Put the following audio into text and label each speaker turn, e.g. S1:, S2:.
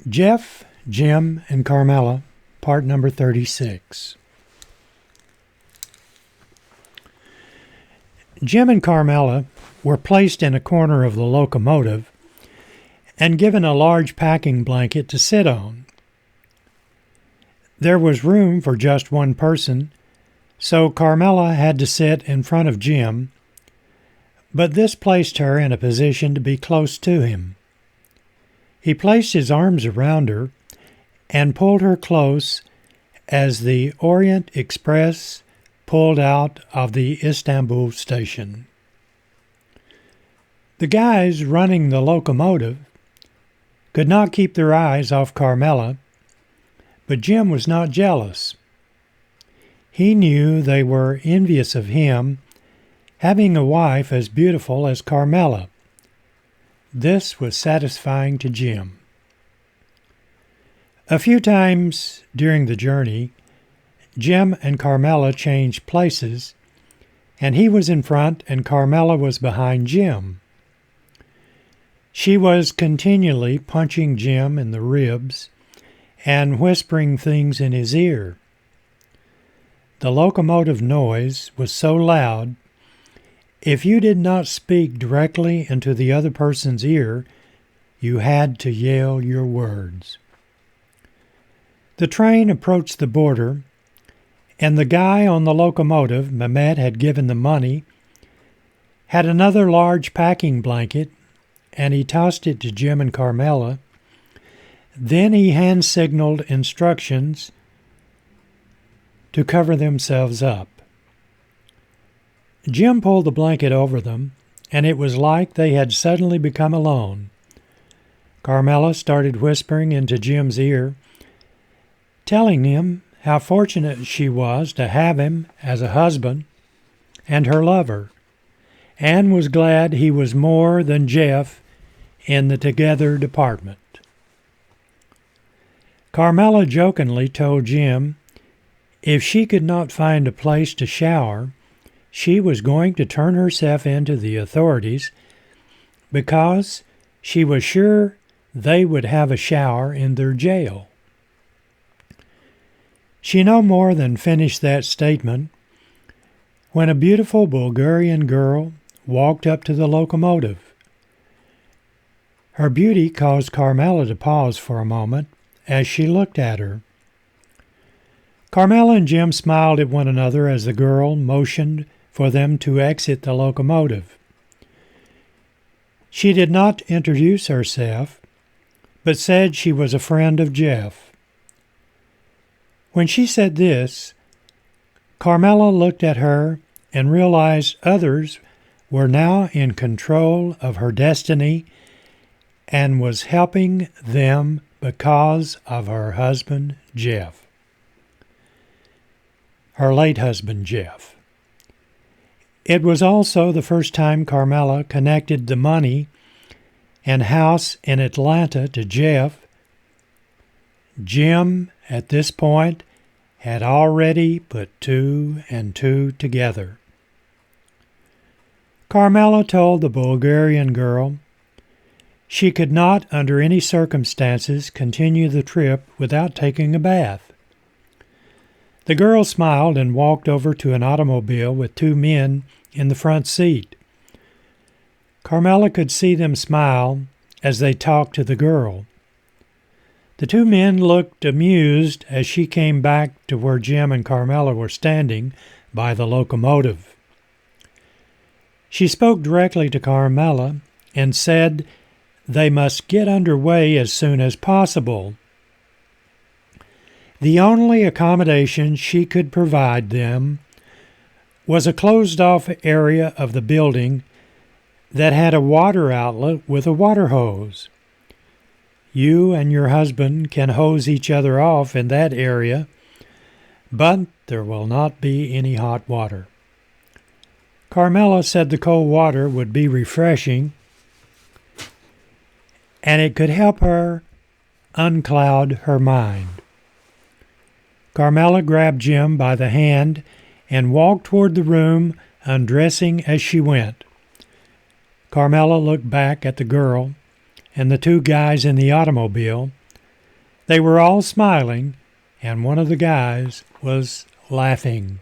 S1: Jeff, Jim, and Carmela, part number 36. Jim and Carmela were placed in a corner of the locomotive and given a large packing blanket to sit on. There was room for just one person, so Carmela had to sit in front of Jim, but this placed her in a position to be close to him. He placed his arms around her and pulled her close as the Orient Express pulled out of the Istanbul station. The guys running the locomotive could not keep their eyes off Carmela, but Jim was not jealous. He knew they were envious of him having a wife as beautiful as Carmela. This was satisfying to Jim. A few times during the journey, Jim and Carmela changed places, and he was in front and Carmela was behind Jim. She was continually punching Jim in the ribs and whispering things in his ear. The locomotive noise was so loud, if you did not speak directly into the other person's ear, you had to yell your words. The train approached the border, and the guy on the locomotive Mehmet had given the money had another large packing blanket, and he tossed it to Jim and Carmela. Then he hand-signaled instructions to cover themselves up. Jim pulled the blanket over them, and it was like they had suddenly become alone. Carmela started whispering into Jim's ear, telling him how fortunate she was to have him as a husband and her lover, and was glad he was more than Jeff in the together department. Carmela jokingly told Jim if she could not find a place to shower, she was going to turn herself in to the authorities because she was sure they would have a shower in their jail. She no more than finished that statement when a beautiful Bulgarian girl walked up to the locomotive. Her beauty caused Carmela to pause for a moment as she looked at her. Carmela and Jim smiled at one another as the girl motioned for them to exit the locomotive. She did not introduce herself, but said she was a friend of Jeff. When she said this, Carmela looked at her and realized others were now in control of her destiny and was helping them because of her husband, Jeff. Her late husband, Jeff. It was also the first time Carmela connected the money and house in Atlanta to Jeff. Jim, at this point, had already put two and two together. Carmela told the Bulgarian girl she could not, under any circumstances, continue the trip without taking a bath. The girl smiled and walked over to an automobile with two men in the front seat. Carmela could see them smile as they talked to the girl. The two men looked amused as she came back to where Jim and Carmela were standing by the locomotive. She spoke directly to Carmela and said they must get underway as soon as possible. The only accommodation she could provide them was a closed-off area of the building that had a water outlet with a water hose. You and your husband can hose each other off in that area, but there will not be any hot water. Carmela said the cold water would be refreshing, and it could help her uncloud her mind. Carmela grabbed Jim by the hand and walked toward the room, undressing as she went. Carmela looked back at the girl and the two guys in the automobile, They were all smiling, and one of the guys was laughing.